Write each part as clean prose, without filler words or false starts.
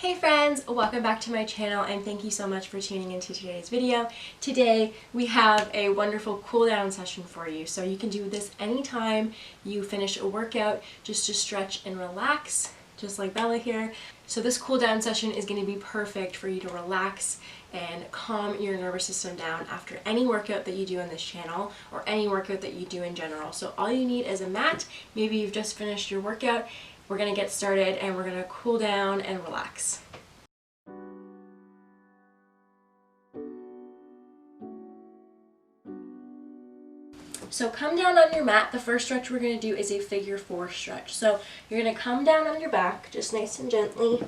Hey friends, welcome back to my channel and thank you so much for tuning into today's video. Today we have a wonderful cool down session for you. So you can do this anytime you finish a workout just to stretch and relax, just like Bella here. So this cool down session is going to be perfect for you to relax and calm your nervous system down after any workout that you do on this channel or any workout that you do in general. So all you need is a mat. Maybe you've just finished your workout. We're going to get started and we're going to cool down and relax. So come down on your mat. The first stretch we're going to do is a figure 4 stretch. So you're going to come down on your back just nice and gently.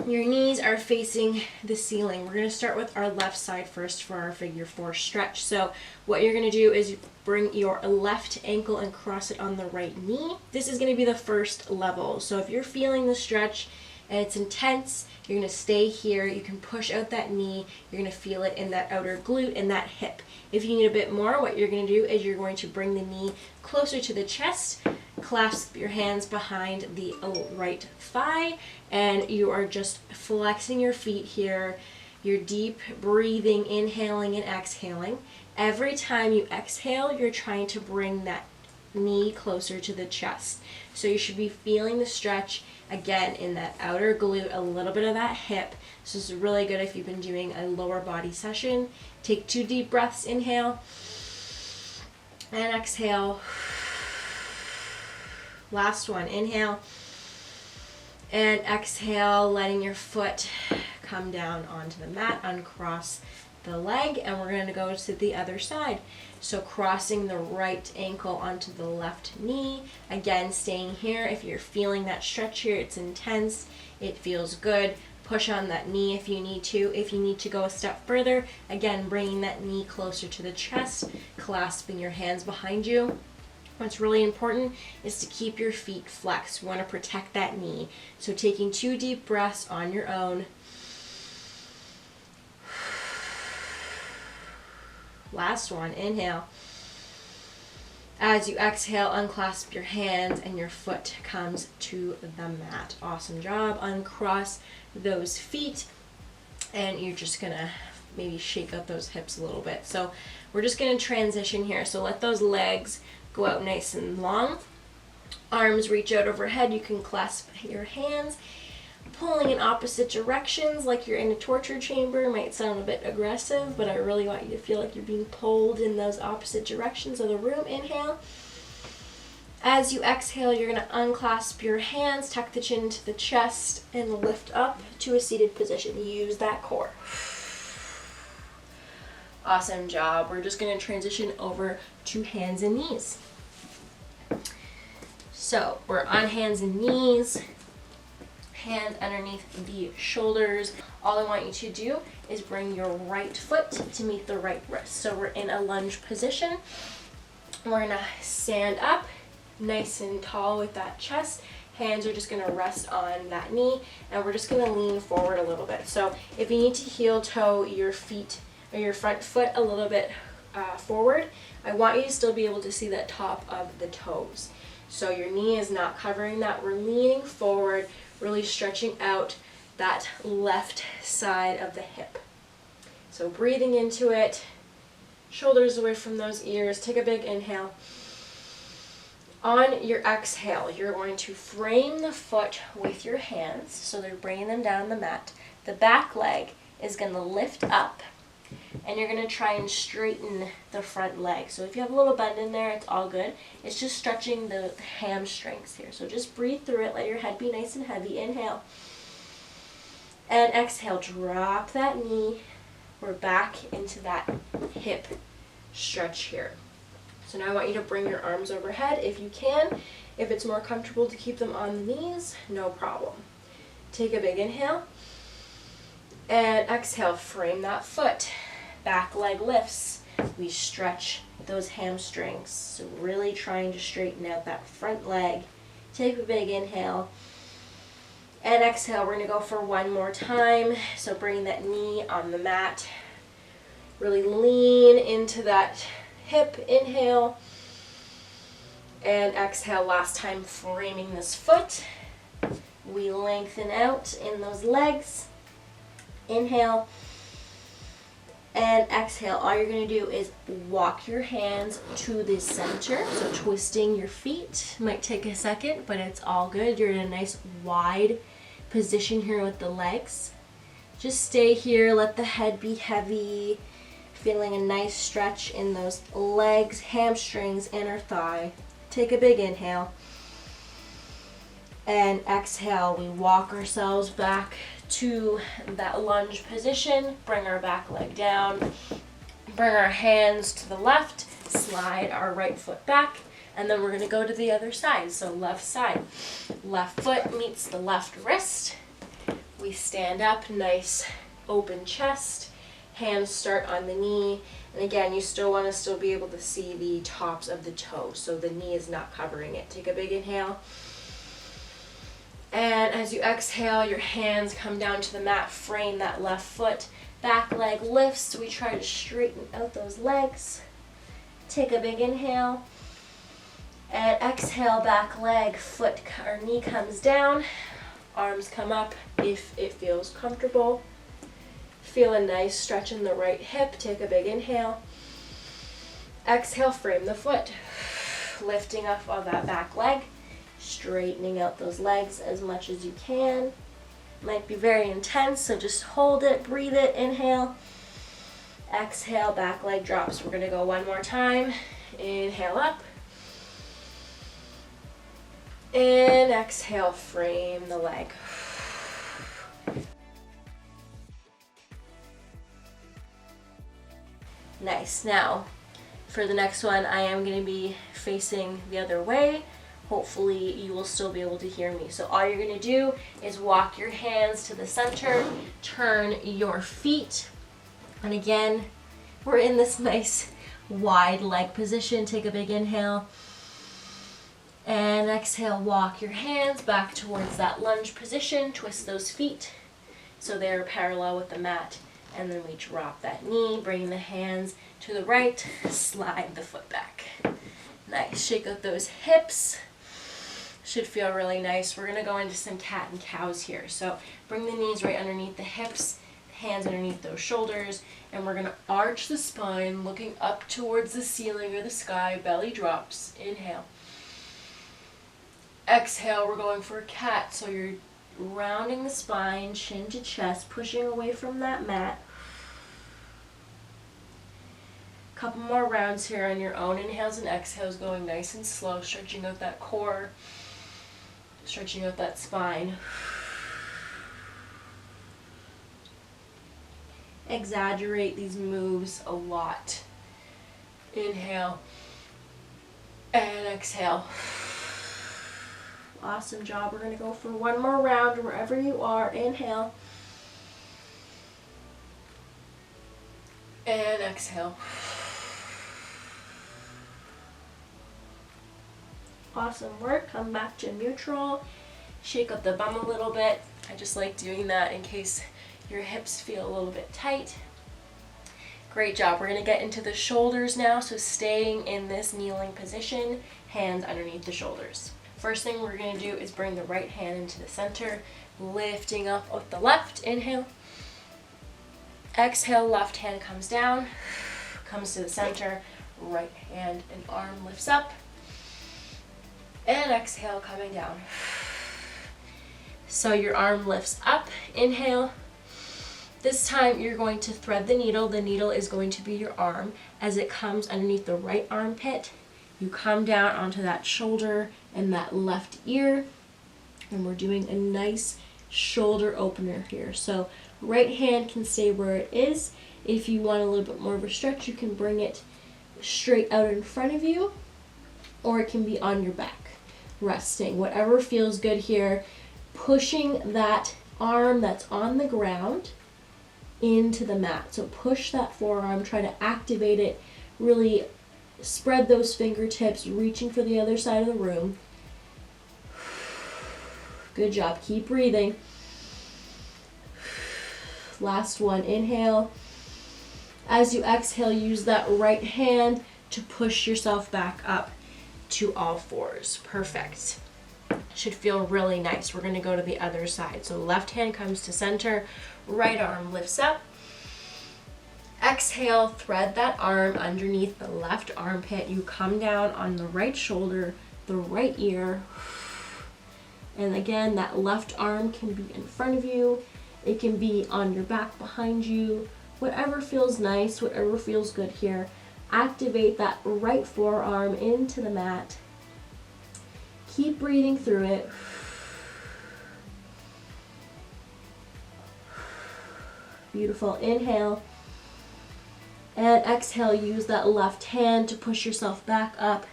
Your knees are facing the ceiling. We're going to start with our left side first for our figure 4 stretch. So what you're going to do is bring your left ankle and cross it on the right knee. This is going to be the first level. So if you're feeling the stretch and it's intense, you're going to stay here. You can push out that knee. You're going to feel it in that outer glute and that hip. If you need a bit more, what you're going to do is you're going to bring the knee closer to the chest, clasp your hands behind the right thigh, and you are just flexing your feet here. You're deep breathing, inhaling and exhaling. Every time you exhale, you're trying to bring that knee closer to the chest. So you should be feeling the stretch again in that outer glute, a little bit of that hip. So this is really good if you've been doing a lower body session. Take 2 deep breaths, inhale and exhale. Last one, inhale and exhale, letting your foot come down onto the mat, uncross the leg, and we're going to go to the other side. So crossing the right ankle onto the left knee, again staying here. If you're feeling that stretch here, it's intense, it feels good, push on that knee if you need to. If you need to go a step further, again bringing that knee closer to the chest, clasping your hands behind you. What's really important is to keep your feet flexed. We want to protect that knee. So taking 2 deep breaths on your own. Last one, inhale. As you exhale, unclasp your hands and your foot comes to the mat. Awesome job. Uncross those feet and you're just going to maybe shake out those hips a little bit. So we're just going to transition here. So let those legs go out nice and long. Arms reach out overhead. You can clasp your hands. Pulling in opposite directions like you're in a torture chamber might sound a bit aggressive, but I really want you to feel like you're being pulled in those opposite directions of the room. Inhale. As you exhale, you're going to unclasp your hands, tuck the chin into the chest, and lift up to a seated position. Use that core. Awesome job. We're just going to transition over to hands and knees. So we're on hands and knees. Hand underneath the shoulders. All I want you to do is bring your right foot to meet the right wrist. So we're in a lunge position. We're gonna stand up nice and tall with that chest. Hands are just gonna rest on that knee and we're just gonna lean forward a little bit. So if you need to heel toe your feet or your front foot a little bit forward, I want you to still be able to see that top of the toes. So your knee is not covering that. We're leaning forward, really stretching out that left side of the hip. So breathing into it, shoulders away from those ears. Take a big inhale. On your exhale, you're going to frame the foot with your hands, so they're bringing them down the mat. The back leg is going to lift up, and you're going to try and straighten the front leg. So if you have a little bend in there, it's all good. It's just stretching the hamstrings here. So just breathe through it. Let your head be nice and heavy. Inhale. And exhale. Drop that knee. We're back into that hip stretch here. So now I want you to bring your arms overhead if you can. If it's more comfortable to keep them on the knees, no problem. Take a big inhale. And exhale, frame that foot. Back leg lifts. We stretch those hamstrings. So really trying to straighten out that front leg. Take a big inhale. And exhale, we're going to go for one more time. So bring that knee on the mat. Really lean into that hip. Inhale. And exhale, last time framing this foot. We lean lengthen out in those legs. Inhale and exhale. All you're going to do is walk your hands to the center. So twisting your feet might take a second, but it's all good. You're in a nice wide position here with the legs. Just stay here, let the head be heavy, feeling a nice stretch in those legs, hamstrings, inner thigh. Take a big inhale. And exhale, we walk ourselves back to that lunge position. Bring our back leg down. Bring our hands to the left. Slide our right foot back. And then we're going to go to the other side. So left side. Left foot meets the left wrist. We stand up, nice open chest. Hands start on the knee. And again, you still want to be able to see the tops of the toes. So the knee is not covering it. Take a big inhale. And as you exhale, your hands come down to the mat, frame that left foot. Back leg lifts. We try to straighten out those legs. Take a big inhale. And exhale, back leg, foot or knee comes down. Arms come up if it feels comfortable. Feel a nice stretch in the right hip. Take a big inhale. Exhale, frame the foot. Lifting up on that back leg. Straightening out those legs as much as you can. Might be very intense, so just hold it, breathe it, inhale. Exhale, back leg drops. We're going to go one more time. Inhale up. And exhale, frame the leg. Nice. Now, for the next one, I am going to be facing the other way. Hopefully you will still be able to hear me. So all you're going to do is walk your hands to the center, turn your feet, and again, we're in this nice wide leg position. Take a big inhale, and exhale, walk your hands back towards that lunge position. Twist those feet so they're parallel with the mat, and then we drop that knee, bring the hands to the right, slide the foot back. Nice. Shake out those hips. Should feel really nice. We're going to go into some cat and cows here. So bring the knees right underneath the hips, hands underneath those shoulders, and we're going to arch the spine, looking up towards the ceiling or the sky. Belly drops. Inhale. Exhale, we're going for a cat. So you're rounding the spine, chin to chest, pushing away from that mat. Couple more rounds here on your own. Inhales and exhales, going nice and slow, stretching out that core. Stretching out that spine. Exaggerate these moves a lot. Inhale and exhale. Awesome job. We're going to go for one more round wherever you are. Inhale and exhale. Awesome work. Come back to neutral. Shake up the bum a little bit. I just like doing that in case your hips feel a little bit tight. Great job. We're going to get into the shoulders now. So staying in this kneeling position, hands underneath the shoulders. First thing we're going to do is bring the right hand into the center, lifting up with the left. Inhale. Exhale, left hand comes down, comes to the center. Right hand and arm lifts up. And exhale, coming down. So your arm lifts up. Inhale. This time you're going to thread the needle. The needle is going to be your arm. As it comes underneath the right armpit, you come down onto that shoulder and that left ear. And we're doing a nice shoulder opener here. So right hand can stay where it is. If you want a little bit more of a stretch, you can bring it straight out in front of you, or it can be on your back, resting. Whatever feels good here. Pushing that arm that's on the ground into the mat. So push that forearm, try to activate it, really spread those fingertips, reaching for the other side of the room. Good job. Keep breathing. Last one. Inhale. As you exhale, use that right hand to push yourself back up to all fours. Perfect. Should feel really nice. We're going to go to the other side. So left hand comes to center, right arm lifts up. Exhale, thread that arm underneath the left armpit. You come down on the right shoulder, the right ear. And again, that left arm can be in front of you. It can be on your back behind you. Whatever feels nice, whatever feels good here. Activate that right forearm into the mat. Keep breathing through it. Beautiful. Inhale. And exhale, use that left hand to push yourself back up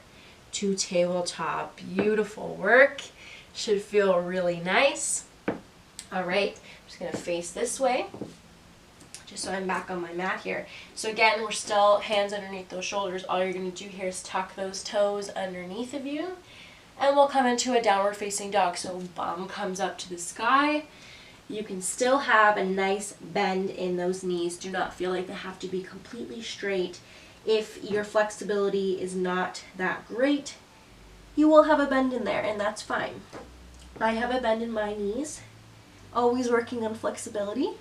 to tabletop. Beautiful work. Should feel really nice. All right, I'm just gonna face this way, just so I'm back on my mat here. So again, we're still hands underneath those shoulders. All you're gonna do here is tuck those toes underneath of you, and we'll come into a downward facing dog. So bum comes up to the sky. You can still have a nice bend in those knees. Do not feel like they have to be completely straight. If your flexibility is not that great, you will have a bend in there, and that's fine. I have a bend in my knees, always working on flexibility.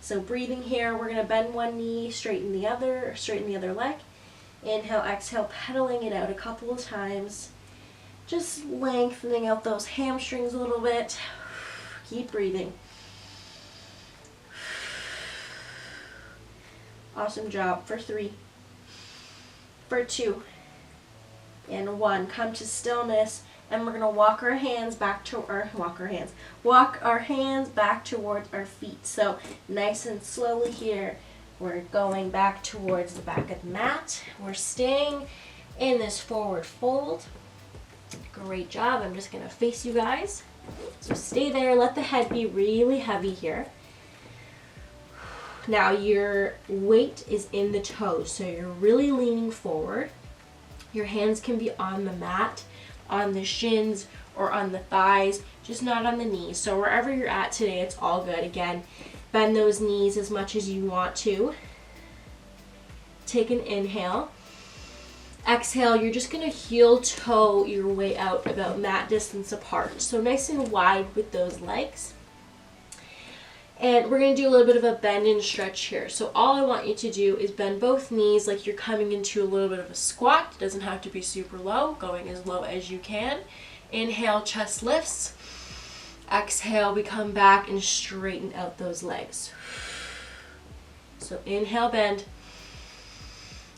So breathing here, we're gonna bend one knee, straighten the other leg. Inhale, exhale, pedaling it out a couple of times. Just lengthening out those hamstrings a little bit. Keep breathing. Awesome job. For 3, for 2, and 1. Come to stillness, and we're gonna walk our hands back to walk our hands back towards our feet. So nice and slowly here, we're going back towards the back of the mat. We're staying in this forward fold. Great job. I'm just gonna face you guys. So stay there, let the head be really heavy here. Now your weight is in the toes, so you're really leaning forward. Your hands can be on the mat, on the shins, or on the thighs, just not on the knees. So wherever you're at today, it's all good. Again, bend those knees as much as you want to. Take an inhale. Exhale, you're just going to heel toe your way out about mat distance apart. So nice and wide with those legs. And we're going to do a little bit of a bend and stretch here. So all I want you to do is bend both knees like you're coming into a little bit of a squat. It doesn't have to be super low, going as low as you can. Inhale, chest lifts. Exhale, we come back and straighten out those legs. So inhale, bend.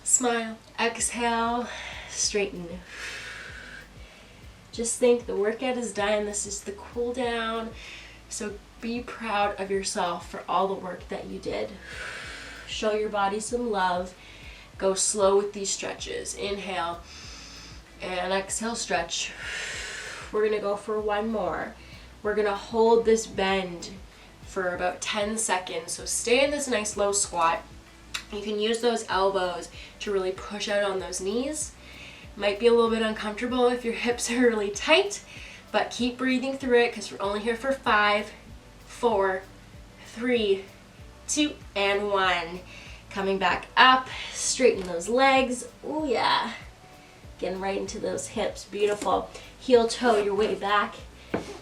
Smile. Exhale, straighten. Just think the workout is done. This is the cool down. So be proud of yourself for all the work that you did. Show your body some love. Go slow with these stretches. Inhale and exhale, stretch. We're gonna go for one more. We're gonna hold this bend for about 10 seconds. So stay in this nice low squat. You can use those elbows to really push out on those knees. Might be a little bit uncomfortable if your hips are really tight, but keep breathing through it because we're only here for 5, 4, 3, 2, and 1. Coming back up, straighten those legs. Oh yeah. Getting right into those hips. Beautiful. Heel toe your way back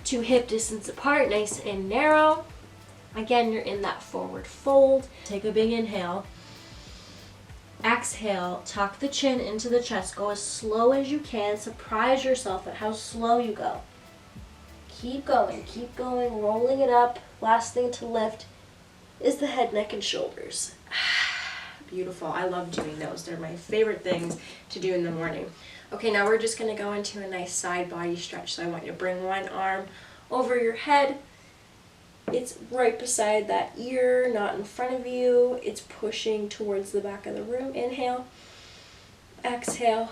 to hip distance apart, nice and narrow. Again, you're in that forward fold. Take a big inhale. Exhale, tuck the chin into the chest. Go as slow as you can. Surprise yourself at how slow you go. Keep going, rolling it up. Last thing to lift is the head, neck, and shoulders. Beautiful. I love doing those. They're my favorite things to do in the morning. Okay, now we're just going to go into a nice side body stretch. So I want you to bring one arm over your head. It's right beside that ear, not in front of you. It's pushing towards the back of the room. Inhale. Exhale.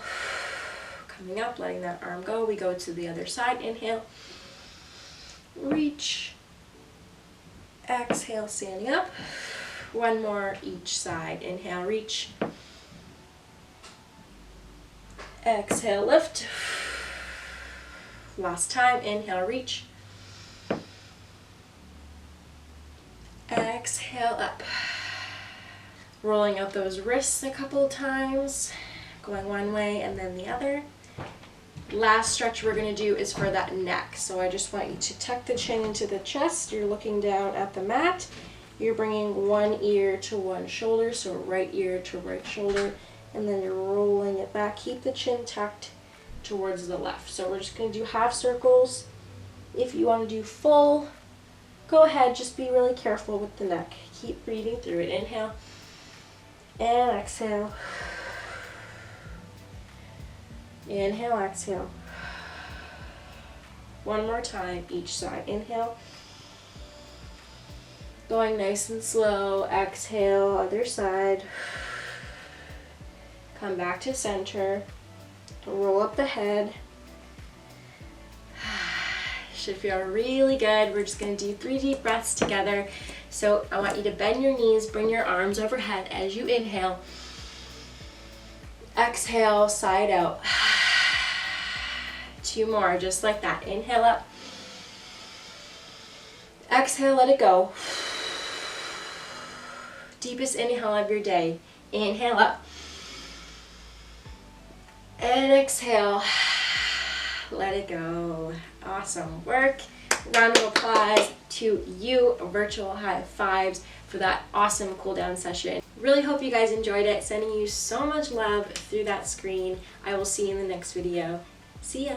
Coming up, letting that arm go. We go to the other side. Inhale. Reach. Exhale, standing up. One more each side. Inhale, reach. Exhale, lift. Last time. Inhale, reach. Exhale, up. Rolling out those wrists a couple of times. Going one way and then the other. Last stretch we're going to do is for that neck. So I just want you to tuck the chin into the chest. You're looking down at the mat. You're bringing one ear to one shoulder, so right ear to right shoulder, and then you're rolling it back. Keep the chin tucked towards the left. So we're just going to do half circles. If you want to do full, go ahead, just be really careful with the neck. Keep breathing through it. Inhale and exhale. Inhale, exhale. One more time, each side. Inhale. Going nice and slow. Exhale, other side. Come back to center. Roll up the head. Should feel really good. We're just going to do 3 deep breaths together. So I want you to bend your knees, bring your arms overhead as you inhale. Exhale, side out. 2 more, just like that. Inhale up. Exhale, let it go. Deepest inhale of your day. Inhale up. And exhale. Let it go. Awesome work. Round of applause to you. Virtual high fives for that awesome cool down session. Really hope you guys enjoyed it. Sending you so much love through that screen. I will see you in the next video. See ya.